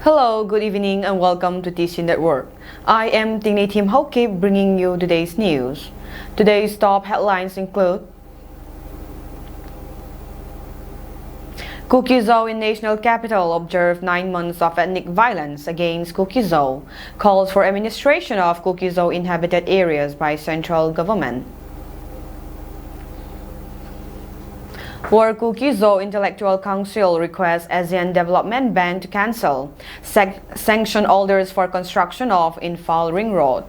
Hello, good evening, and welcome to TC Network. I am Tingni Tim Hoki bringing you today's news. Today's top headlines include Kukizou in national capital observed 9 months of ethnic violence against Kukizou, calls for administration of Kukizou inhabited areas by central government. For Kukizou Intellectual Council requests ASEAN Development Bank to cancel sanction orders for construction of Infal Ring Road.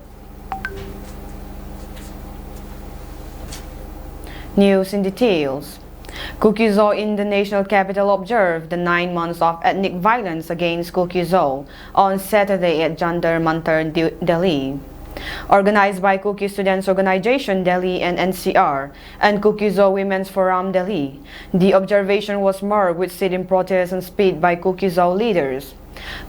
News in details. Kukizou in the national capital observed the 9 months of ethnic violence against Kukizou on Saturday at Jantar Mantar, Delhi. Organized by Kuki Students Organization Delhi and NCR and Kukizou Women's Forum Delhi, the observation was marked with sit-in protests and speech by Kukizou leaders.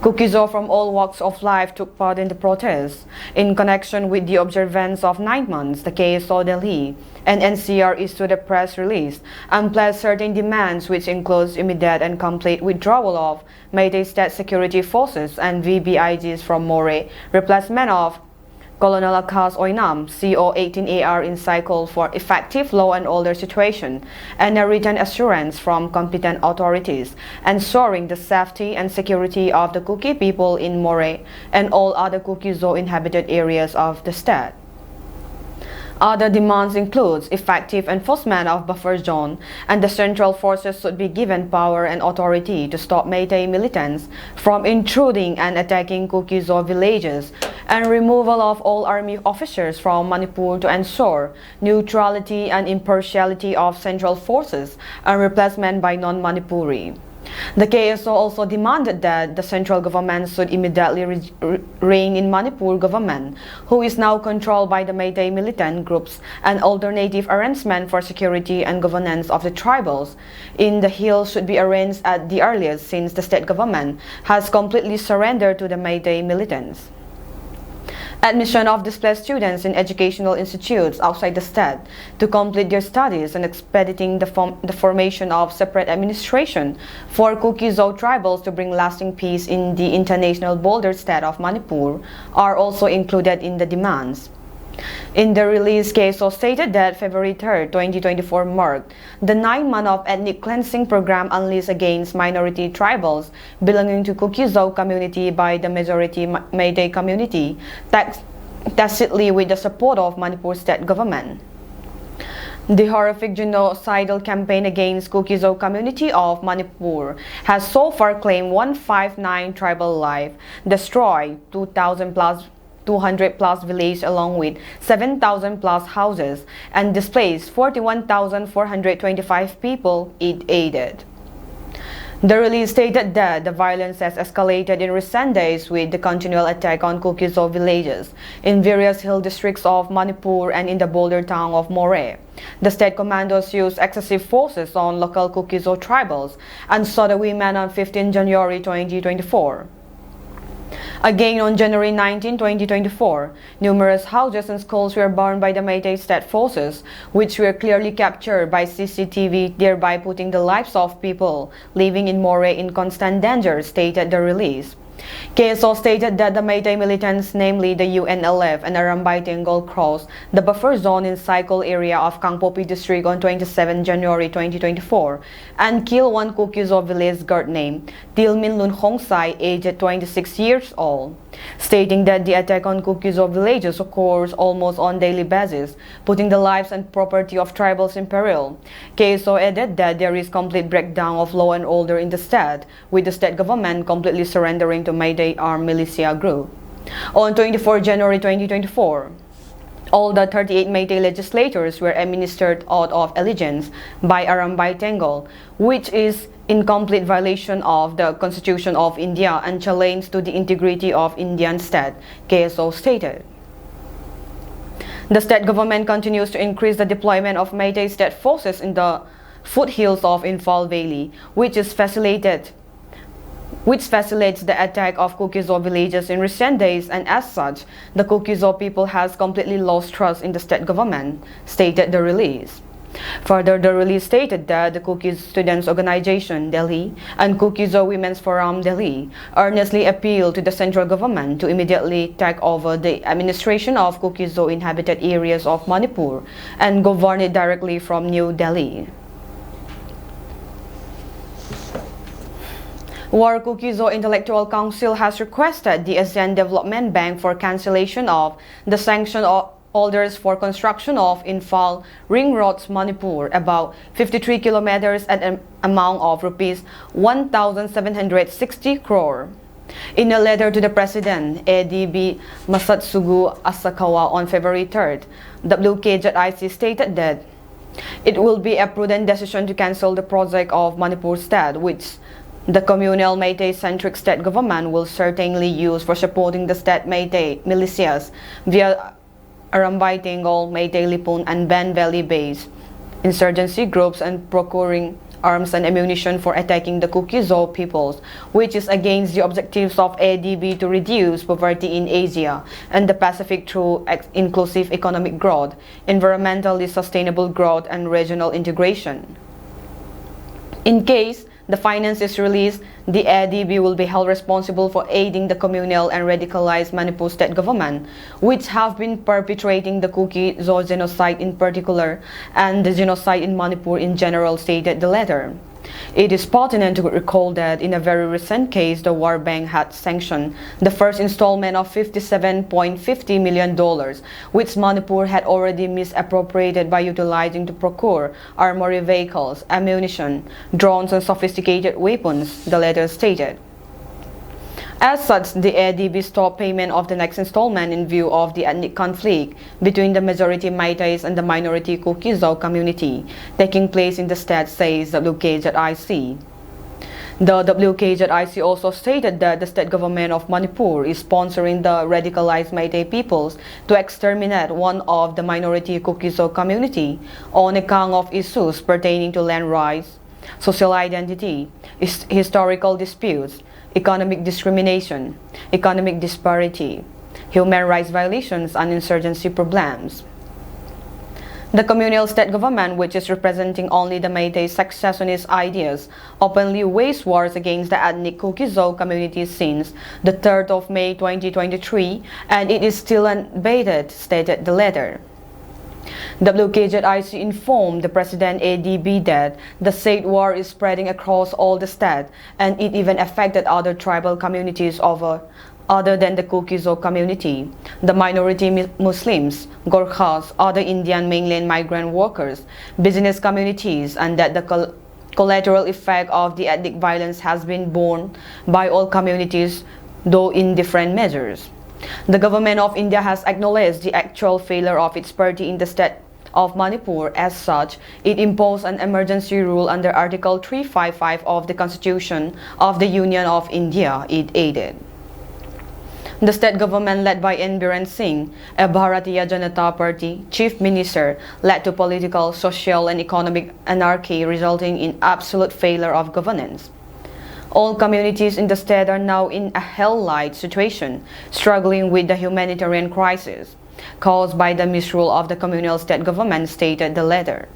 Kukizou from all walks of life took part in the protests. In connection with the observance of 9 months, the KSO Delhi and NCR issued a press release and pledged certain demands, which includes immediate and complete withdrawal of Meitei State Security Forces and VBIGs from Moreh, replacement of Colonel Akas Oinam, CO-18AR in cycle for effective law and order situation, and a written assurance from competent authorities, ensuring the safety and security of the Kuki people in Moreh and all other Kukizou inhabited areas of the state. Other demands include effective enforcement of buffer zone, and the central forces should be given power and authority to stop Meitei militants from intruding and attacking Kukizou villages, and removal of all army officers from Manipur to ensure neutrality and impartiality of central forces, and replacement by non-Manipuri. The KSO also demanded that the central government should immediately rein in Manipur government, who is now controlled by the Meitei militant groups, an alternative arrangement for security and governance of the tribals in the hills should be arranged at the earliest, since the state government has completely surrendered to the Meitei militants. Admission of displaced students in educational institutes outside the state to complete their studies and expediting the formation of separate administration for Kukizou tribals to bring lasting peace in the international border state of Manipur are also included in the demands. In the release, KSO stated that February 3, 2024 marked the 9-month of ethnic cleansing program unleashed against minority tribals belonging to Kukizou community by the majority Meitei community, tacitly with the support of Manipur state government. The horrific genocidal campaign against Kukizou community of Manipur has so far claimed 159 tribal lives, destroyed 200 plus villages along with 7,000 plus houses, and displaced 41,425 people it aided. The release stated that the violence has escalated in recent days with the continual attack on Kukizou villages in various hill districts of Manipur and in the border town of Moreh. The state commandos used excessive forces on local Kukizou tribals and shot a woman on 15 January 2024. Again, on January 19, 2024, numerous houses and schools were burned by the Meitei state forces, which were clearly captured by CCTV, thereby putting the lives of people living in Moreh in constant danger, stated the release. KSO stated that the Meitei militants, namely the UNLF and Arambay Tengol, crossed the buffer zone in Cycle area of Kangpopi district on 27 January 2024 and killed one Kukizou village guard named Tilmin Lun Hongsai, aged 26 years old, stating that the attack on Kukizou villages occurs almost on daily basis, putting the lives and property of tribals in peril. KSO added that there is complete breakdown of law and order in the state, with the state government completely surrendering to Meitei armed militia group. On 24 January 2024, all the 38 Meitei legislators were administered oath of allegiance by Arambay Tengol, which is in complete violation of the Constitution of India and challenge to the integrity of Indian state, KSO stated. The state government continues to increase the deployment of Meitei state forces in the foothills of Infal Valley, which facilitates the attack of Kukizou villages in recent days, and as such, the Kukizou people has completely lost trust in the state government, stated the release. Further, the release stated that the Kuki Students Organization, Delhi, and Kuki-Zo Women's Forum, Delhi, earnestly appealed to the central government to immediately take over the administration of Kuki-Zo inhabited areas of Manipur and govern it directly from New Delhi. War Kuki-Zo Intellectual Council has requested the ASEAN Development Bank for cancellation of the sanction orders for construction of Imphal Ring Roads, Manipur, about 53 kilometers at an amount of rupees 1,760 crore. In a letter to the President, ADB Masatsugu Asakawa on February 3rd, WKZIC stated that it will be a prudent decision to cancel the project of Manipur State, which the communal Meitei-centric state government will certainly use for supporting the state Meitei militias via Arambai Tingol, Meitei Lipun, and Ben Valley-based insurgency groups and procuring arms and ammunition for attacking the Kuki-Zo peoples, which is against the objectives of ADB to reduce poverty in Asia and the Pacific through inclusive economic growth, environmentally sustainable growth, and regional integration. In case the finance is released, the ADB will be held responsible for aiding the communal and radicalized Manipur state government, which have been perpetrating the Kuki-Zo genocide in particular and the genocide in Manipur in general, stated the letter. It is pertinent to recall that in a very recent case, the World Bank had sanctioned the first installment of $57.50 million, which Manipur had already misappropriated by utilizing to procure armory vehicles, ammunition, drones, and sophisticated weapons, the letter stated. As such, the ADB stopped payment of the next installment in view of the ethnic conflict between the majority Meiteis and the minority Kuki-Zo community taking place in the state, says WKZIC. The WKZIC also stated that the state government of Manipur is sponsoring the radicalized Meitei peoples to exterminate one of the minority Kuki-Zo community on account of issues pertaining to land rights, social identity, historical disputes, economic discrimination, economic disparity, human rights violations, and insurgency problems. The communal state government, which is representing only the Meitei secessionist ideas, openly waged wars against the ethnic Kuki-Zo community since the 3rd of May 2023, and it is still unabated, stated the letter. WKZIC informed the President ADB that the said war is spreading across all the state, and it even affected other tribal communities other than the Kuki-Zo community, the minority Muslims, Gorkhas, other Indian mainland migrant workers, business communities, and that the collateral effect of the ethnic violence has been borne by all communities, though in different measures. The government of India has acknowledged the actual failure of its party in the state of Manipur. As such, it imposed an emergency rule under Article 355 of the Constitution of the Union of India, it added. The state government led by N. Biren Singh, a Bharatiya Janata Party chief minister, led to political, social, and economic anarchy, resulting in absolute failure of governance. All communities in the state are now in a hell-like situation, struggling with the humanitarian crisis caused by the misrule of the communal state government, stated the letter.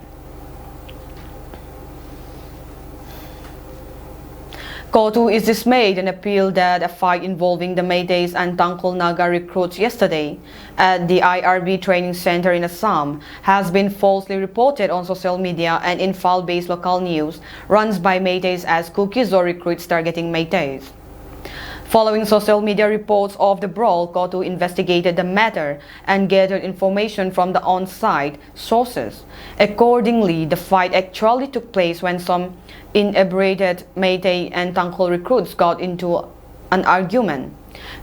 KOTU is dismayed and appealed that a fight involving the Meiteis and Tangkhul Naga recruits yesterday at the IRB training center in Assam has been falsely reported on social media and in Imphal-based local news runs by Meiteis as Kuki-Zo recruits targeting Meiteis. Following social media reports of the brawl, KOTU investigated the matter and gathered information from the on-site sources. Accordingly, the fight actually took place when some inebriated Meitei and Tangkhul recruits got into an argument.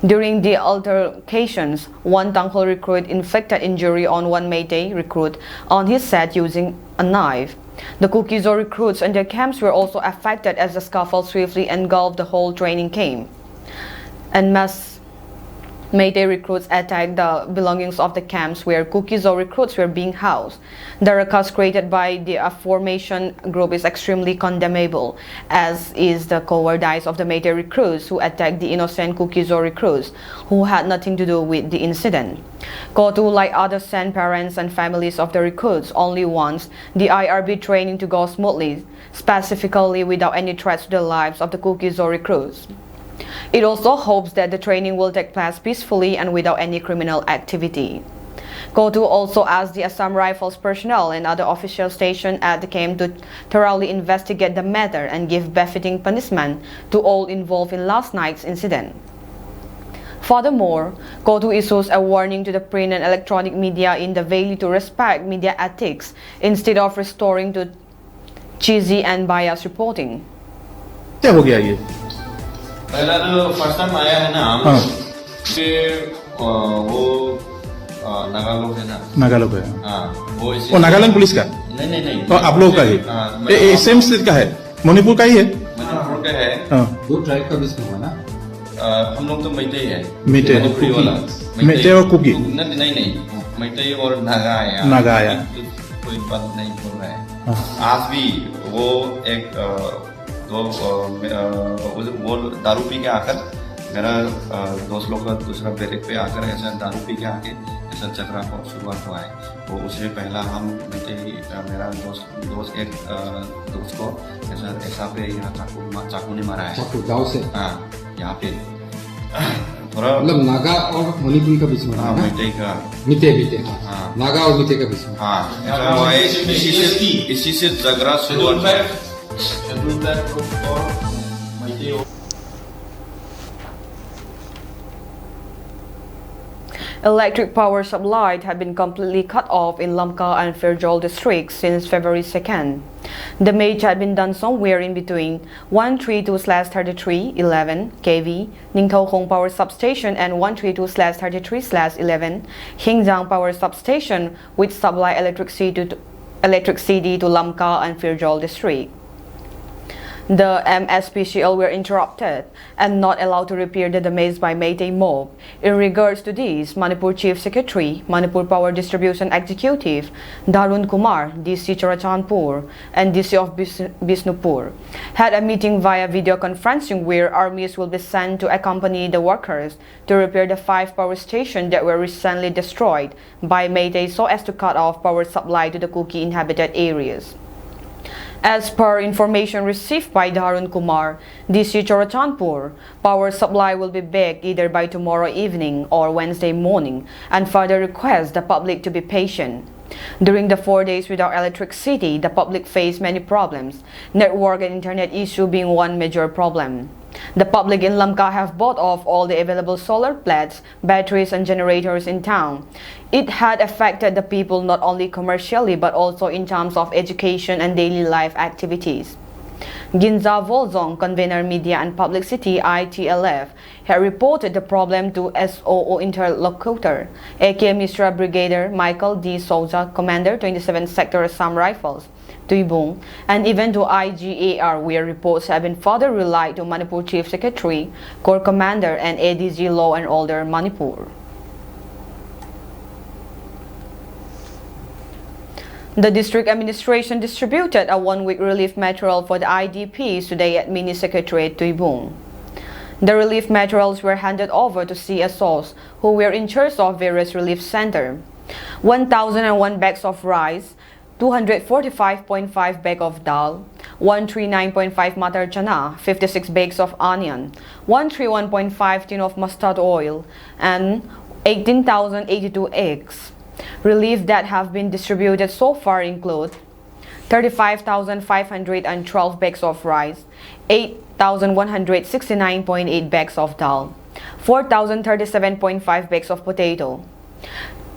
During the altercations, one Tangkhul recruit inflicted injury on one Meitei recruit on his set using a knife. The Kuki-Zo recruits and their camps were also affected as the scuffle swiftly engulfed the whole training camp. And mass Meitei recruits attacked the belongings of the camps where Kuki-Zo recruits were being housed. The ruckus created by the aforementioned group is extremely condemnable, as is the cowardice of the Meitei recruits who attacked the innocent Kuki-Zo recruits who had nothing to do with the incident. KOTU, like other San parents and families of the recruits, only wants the IRB training to go smoothly, specifically without any threats to the lives of the Kuki-Zo recruits. It also hopes that the training will take place peacefully and without any criminal activity. KOTU also asked the Assam Rifles personnel and other officials stationed at the camp to thoroughly investigate the matter and give befitting punishment to all involved in last night's incident. Furthermore, KOTU issues a warning to the print and electronic media in the valley to respect media ethics instead of restoring to cheesy and biased reporting. क्या हो गया ये? पहला तो first time आया है ना हम हाँ। वो नागा लोग है ना नागा लोग है। हाँ वो नागालैंड पुलिस का? नहीं तो आप लोग का ही? ये सेम स्टेट का है? मणिपुर का ही है? मणिपुर का है। दो ट्राइब का बीच में हुआ ना? हम लोग तो मैते है। मैते मणिपुरी वाला। मैते और कुकी? नहीं मैते और नागा है। नागा आया। कोई बात नहीं बोल रहा है। आज भी वो एक तो वो दारू पी के आकर मेरा दोस्त लोग का दूसरा बैरक पे आकर ऐसा दारू पी के आके ऐसा झगड़ा शुरुआत हुआ है। वो उससे पहला हम मेरा दोस्त एक दोस्त को ऐसा पे यहाँ चाकू ने मारा है। चाकू दाव से? हाँ, यहाँ पे थोड़ा मतलब नागा और मणिपुर का बीच में? हाँ, मिटे का मिटे हाँ, नागा और मिटे का बीच में? हाँ, ऐसा हुआ है। इसी से झगड़ा शुरुआत हुआ है। Electric power supply had been completely cut off in Lamka and Fairjol districts since February 2nd. The damage had been done somewhere in between 132/3311 kV Ningthao Power Substation and 132/33/11 Hingjiang Power Substation, which supply electricity to Lamka and Fairjol district. The MSPCL were interrupted and not allowed to repair the damage by Meitei mob. In regards to this, Manipur Chief Secretary, Manipur Power Distribution Executive, Darun Kumar, DC Churachandpur, and DC of Bisnupur, had a meeting via video conferencing where armies will be sent to accompany the workers to repair the 5 power stations that were recently destroyed by Meitei so as to cut off power supply to the Kuki inhabited areas. As per information received by Darun Kumar, DC Churachandpur, power supply will be back either by tomorrow evening or Wednesday morning, and further requests the public to be patient. During the 4 days without electricity, the public faced many problems, network and internet issue being one major problem. The public in Lamka have bought off all the available solar plants, batteries and generators in town. It had affected the people not only commercially but also in terms of education and daily life activities. Ginza Volzong, convener Media and Publicity ITLF, had reported the problem to SOO interlocutor, AK Misra Brigadier Michael D. Souza, Commander 27th Sector Assam Rifles, Tuibung, and even to IGAR, where reports have been further relied to Manipur Chief Secretary, Corps Commander, and ADG Law and Order Manipur. The district administration distributed a one-week relief material for the IDPs today at Mini Secretariat Tuibung. The relief materials were handed over to CSOs who were in charge of various relief centers. 1,001 bags of rice, 245.5 bags of dal, 139.5 matar chana, 56 bags of onion, 131.5 tin of mustard oil, and 18,082 eggs. Relief that have been distributed so far include 35,512 bags of rice, 8,169.8 bags of dal, 4,037.5 bags of potato,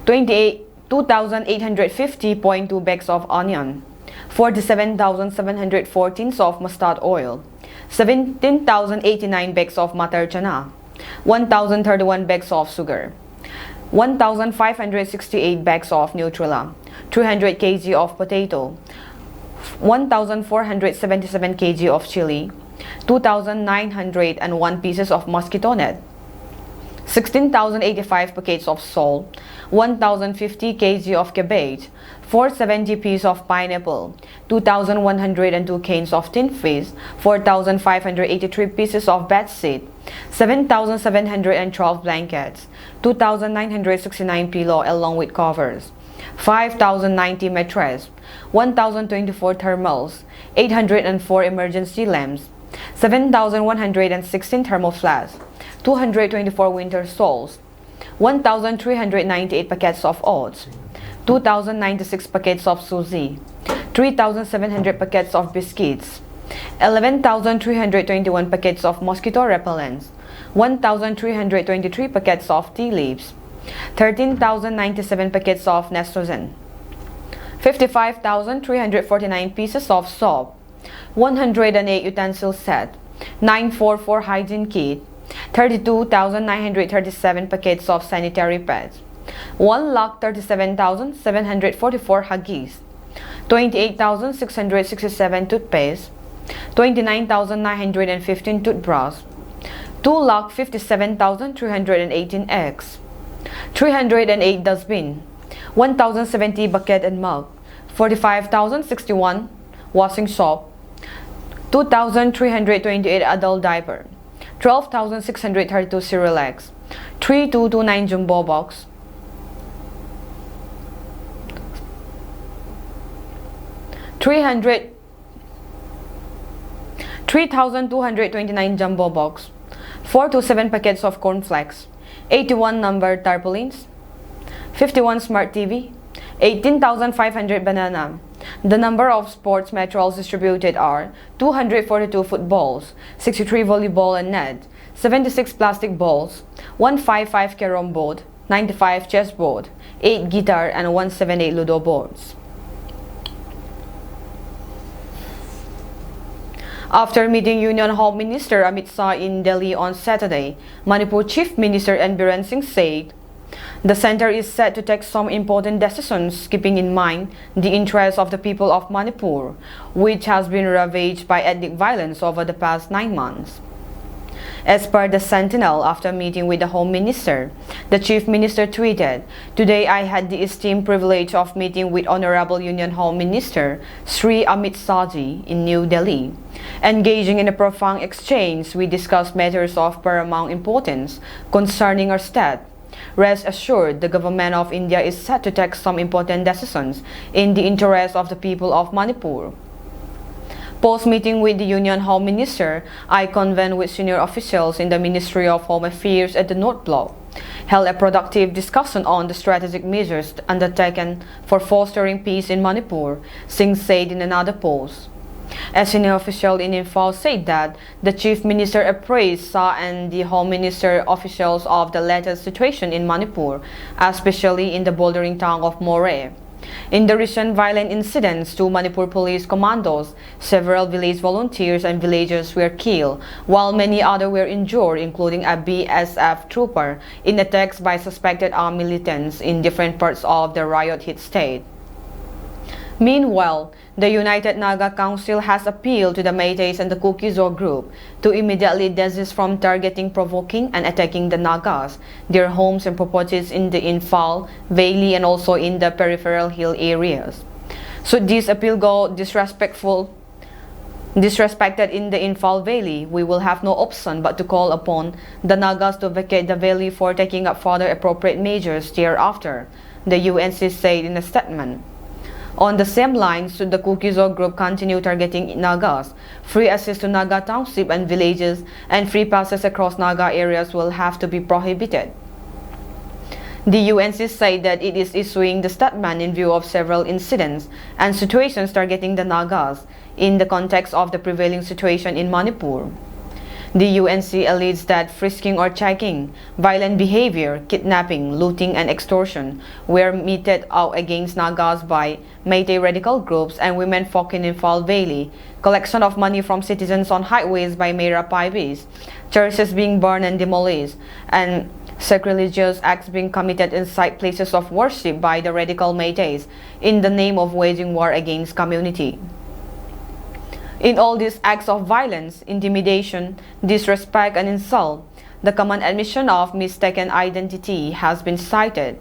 2,850.2 bags of onion, 47,714 of mustard oil, 17,089 bags of matar chana, 1,031 bags of sugar, 1,568 bags of Nutrela, 300 kg of potato, 1,477 kg of chili, 2,901 pieces of mosquito net, 16,085 packets of salt, 1,050 kg of cabbage, 470 pieces of pineapple, 2,102 cans of tin fish, 4,583 pieces of bed sheet, 7,712 blankets, 2,969 pillow along with covers, 5,090 mattress, 1,024 thermals, 804 emergency lamps, 7,116 thermal flasks, 224 winter stoles, 1,398 packets of oats, 2,096 packets of sushi, 3,700 packets of biscuits, 11,321 packets of mosquito repellents, 1,323 packets of tea leaves, 13,097 packets of Nestrogen, 55,349 pieces of soap, 108 utensil set, 944 hygiene kit, 32,937 packets of sanitary pads, 1,37,744 Huggies, 28,667 toothpaste, 29,915 toothbrush, 2,57,318 eggs, 308 dustbin, 1,070 bucket and mug, 45,061 washing soap, 2,328 adult diaper, 12,632 cereal eggs, 3,229 jumbo box, 3,229 jumbo box, 427 packets of cornflakes, 81 numbered tarpaulins, 51 smart TV, 18,500 banana. The number of sports materials distributed are 242 footballs, 63 volleyball and net, 76 plastic balls, 155 carom board, 95 chessboard, 8 guitar and 178 ludo boards. After meeting Union Home Minister Amit Shah in Delhi on Saturday, Manipur Chief Minister N. Biren Singh said, the center is set to take some important decisions keeping in mind the interests of the people of Manipur, which has been ravaged by ethnic violence over the past 9 months. As per the Sentinel, after meeting with the Home Minister, the Chief Minister tweeted, "Today I had the esteemed privilege of meeting with Honorable Union Home Minister Sri Amit Shahji in New Delhi. Engaging in a profound exchange, we discussed matters of paramount importance concerning our state. Rest assured, the government of India is set to take some important decisions in the interest of the people of Manipur." Post-meeting with the Union Home Minister, I convened with senior officials in the Ministry of Home Affairs at the North Block, held a productive discussion on the strategic measures undertaken for fostering peace in Manipur, Singh said in another post. A senior official in Imphal said that the Chief Minister appraised Shah and the Home Minister officials of the latest situation in Manipur, especially in the bordering town of Moreh. In the recent violent incidents, 2 Manipur police commandos, several village volunteers and villagers were killed, while many others were injured, including a BSF trooper, in attacks by suspected armed militants in different parts of the riot-hit state. Meanwhile, the United Naga Council has appealed to the Meiteis and the Kuki-Zo group to immediately desist from targeting, provoking, and attacking the Nagas, their homes and properties in the Imphal Valley and also in the peripheral hill areas. Should this appeal go disrespected in the Imphal Valley, we will have no option but to call upon the Nagas to vacate the valley for taking up further appropriate measures thereafter, the UNC said in a statement. On the same lines, should the Kuki-Zo group continue targeting Nagas, free access to Naga township and villages and free passes across Naga areas will have to be prohibited. The UNC said that it is issuing the statement in view of several incidents and situations targeting the Nagas in the context of the prevailing situation in Manipur. The UNC alleged that frisking or checking, violent behavior, kidnapping, looting, and extortion were meted out against Nagas by Meitei radical groups and women folk in Imphal Valley, collection of money from citizens on highways by Mera Paibis, churches being burned and demolished, and sacrilegious acts being committed inside places of worship by the radical Meiteis in the name of waging war against community. In all these acts of violence, intimidation, disrespect, and insult, the common admission of mistaken identity has been cited.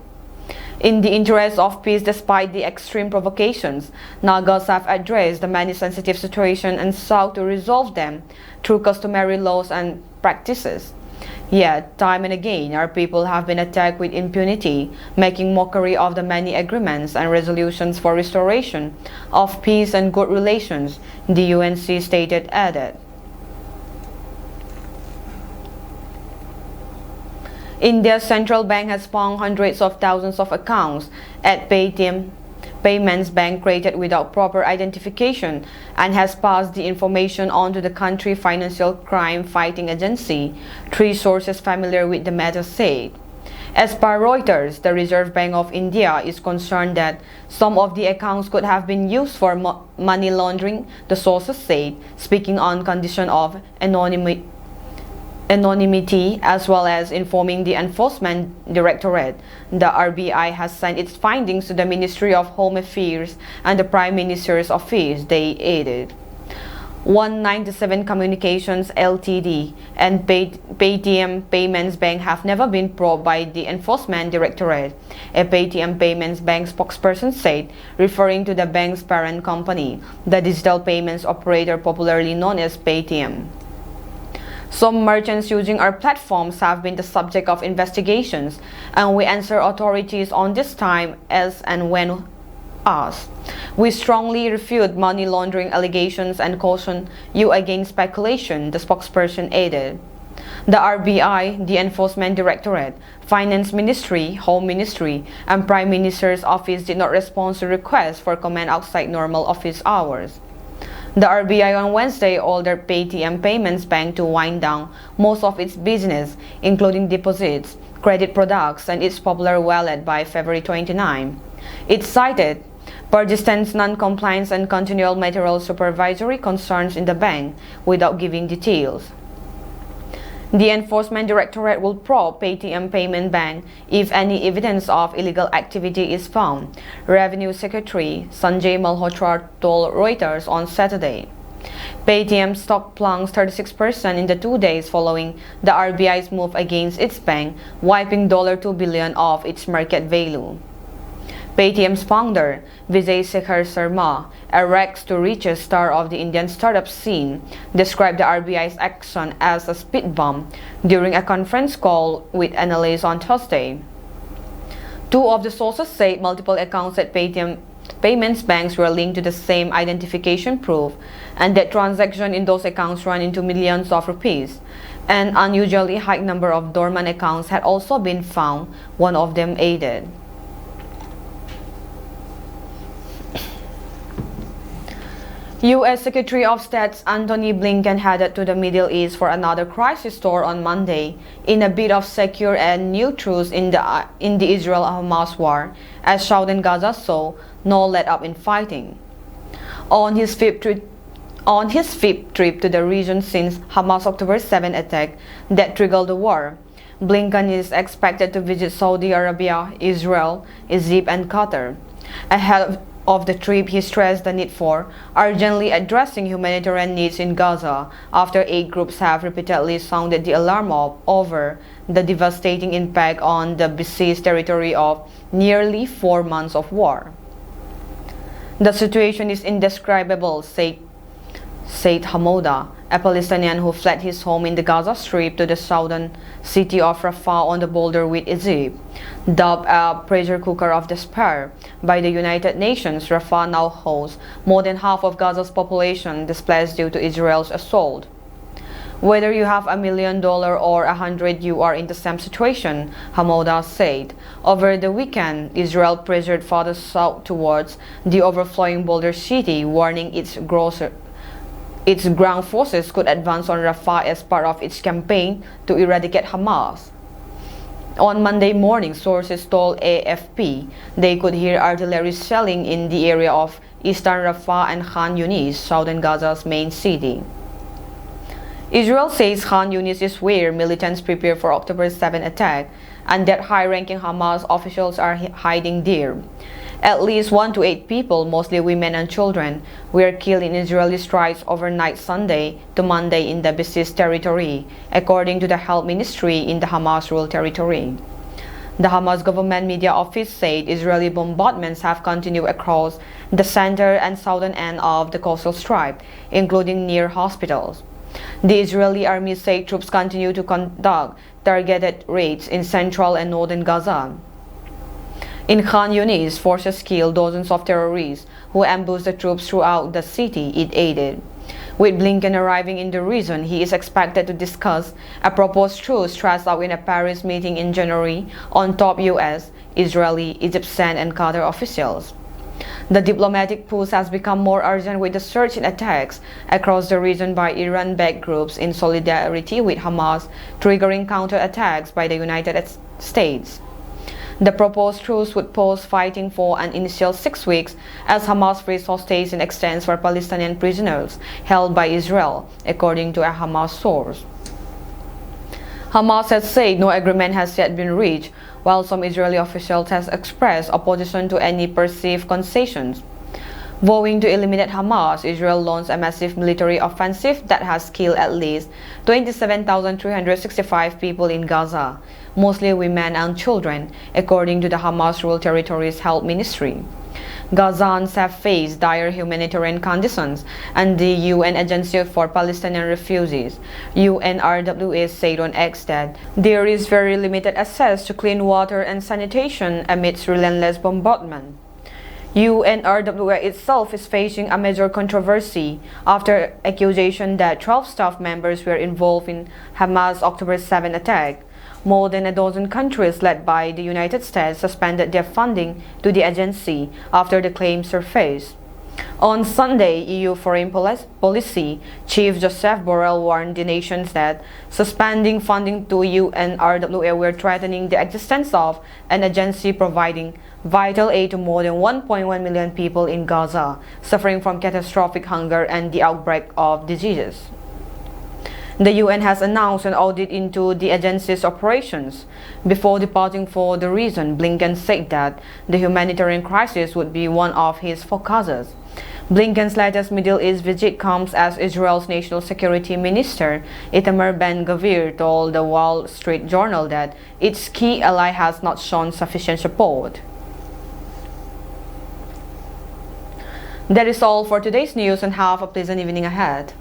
In the interest of peace despite the extreme provocations, Nagas have addressed the many sensitive situations and sought to resolve them through customary laws and practices. Yet, time and again, our people have been attacked with impunity, making mockery of the many agreements and resolutions for restoration of peace and good relations, the UNC stated added. India's central bank has found hundreds of thousands of accounts at Paytm Payments Bank created without proper identification and has passed the information on to the country Financial Crime Fighting Agency, three sources familiar with the matter said. As per Reuters, the Reserve Bank of India is concerned that some of the accounts could have been used for money laundering, the sources said, speaking on condition of anonymity as well as informing the Enforcement Directorate. The RBI has sent its findings to the Ministry of Home Affairs and the Prime Minister's Office, they added. 197 Communications Ltd and Paytm Payments Bank have never been probed by the Enforcement Directorate, a Paytm Payments Bank spokesperson said, referring to the bank's parent company, the digital payments operator popularly known as Paytm. Some merchants using our platforms have been the subject of investigations, and we answer authorities on this time as and when asked. We strongly refute money laundering allegations and caution you against speculation, the spokesperson added. The RBI, the Enforcement Directorate, Finance Ministry, Home Ministry, and Prime Minister's Office did not respond to requests for comment outside normal office hours. The RBI on Wednesday ordered Paytm Payments Bank to wind down most of its business, including deposits, credit products, and its popular wallet by February 29. It cited persistent non-compliance and continual material supervisory concerns in the bank without giving details. The Enforcement Directorate will probe Paytm Payment Bank if any evidence of illegal activity is found, Revenue Secretary Sanjay Malhotra told Reuters on Saturday. Paytm stock plunged 36% in the 2 days following the RBI's move against its bank, wiping $2 billion off its market value. Paytm's founder, Vijay Shekhar Sharma, a rags-to-riches star of the Indian startup scene, described the RBI's action as a speed bump during a conference call with analysts on Thursday. Two of the sources said multiple accounts at Paytm Payments Banks were linked to the same identification proof and that transactions in those accounts ran into millions of rupees. An unusually high number of dormant accounts had also been found, one of them added. U.S. Secretary of State Antony Blinken headed to the Middle East for another crisis tour on Monday in a bid of secure and new truce in the Israel-Hamas war, as southern Gaza saw no let-up in fighting. On his fifth trip to the region since Hamas' October 7 attack that triggered the war, Blinken is expected to visit Saudi Arabia, Israel, Egypt, and Qatar. Ahead of the trip, he stressed the need for urgently addressing humanitarian needs in Gaza after aid groups have repeatedly sounded the alarm over the devastating impact on the besieged territory of nearly 4 months of war. The situation is indescribable, said Hamouda, a Palestinian who fled his home in the Gaza Strip to the southern city of Rafah on the border with Egypt. Dubbed a pressure cooker of despair by the United Nations, Rafah now hosts more than half of Gaza's population displaced due to Israel's assault. Whether you have $1 million or 100, you are in the same situation, Hamouda said. Over the weekend, Israel pressured further south towards the overflowing border city, warning its ground forces could advance on Rafah as part of its campaign to eradicate Hamas. On Monday morning, sources told AFP they could hear artillery shelling in the area of eastern Rafah and Khan Yunis, southern Gaza's main city. Israel says Khan Yunis is where militants prepare for October 7 attack and that high-ranking Hamas officials are hiding there. At least 1 to 8 people, mostly women and children, were killed in Israeli strikes overnight Sunday to Monday in the besieged territory, according to the health ministry in the Hamas-ruled territory. The Hamas government media office said Israeli bombardments have continued across the center and southern end of the coastal strip, including near hospitals. The Israeli army said troops continue to conduct targeted raids in central and northern Gaza. In Khan Yunis, forces killed dozens of terrorists who ambushed the troops throughout the city, it added. With Blinken arriving in the region, he is expected to discuss a proposed truce thrashed out in a Paris meeting in January on top U.S., Israeli, Egyptian, and Qatar officials. The diplomatic push has become more urgent with the surge in attacks across the region by Iran-backed groups in solidarity with Hamas, triggering counterattacks by the United States. The proposed truce would pause fighting for an initial 6 weeks as Hamas frees hostages in exchange for Palestinian prisoners held by Israel, according to a Hamas source. Hamas has said no agreement has yet been reached, while some Israeli officials have expressed opposition to any perceived concessions. Vowing to eliminate Hamas, Israel launched a massive military offensive that has killed at least 27,365 people in Gaza, mostly women and children, according to the Hamas-ruled territory's health ministry. Gazans have faced dire humanitarian conditions, and the UN Agency for Palestinian Refugees, UNRWA, said on X that there is very limited access to clean water and sanitation amidst relentless bombardment. UNRWA itself is facing a major controversy after accusation that 12 staff members were involved in Hamas' October 7 attack. More than a dozen countries led by the United States suspended their funding to the agency after the claim surfaced. On Sunday, EU Foreign Policy Chief Joseph Borrell warned the nations that suspending funding to UNRWA were threatening the existence of an agency providing vital aid to more than 1.1 million people in Gaza, suffering from catastrophic hunger and the outbreak of diseases. The UN has announced an audit into the agency's operations. Before departing for the region, Blinken said that the humanitarian crisis would be one of his focuses. Blinken's latest Middle East visit comes as Israel's National Security Minister Itamar Ben-Gvir told the Wall Street Journal that its key ally has not shown sufficient support. That is all for today's news, and have a pleasant evening ahead.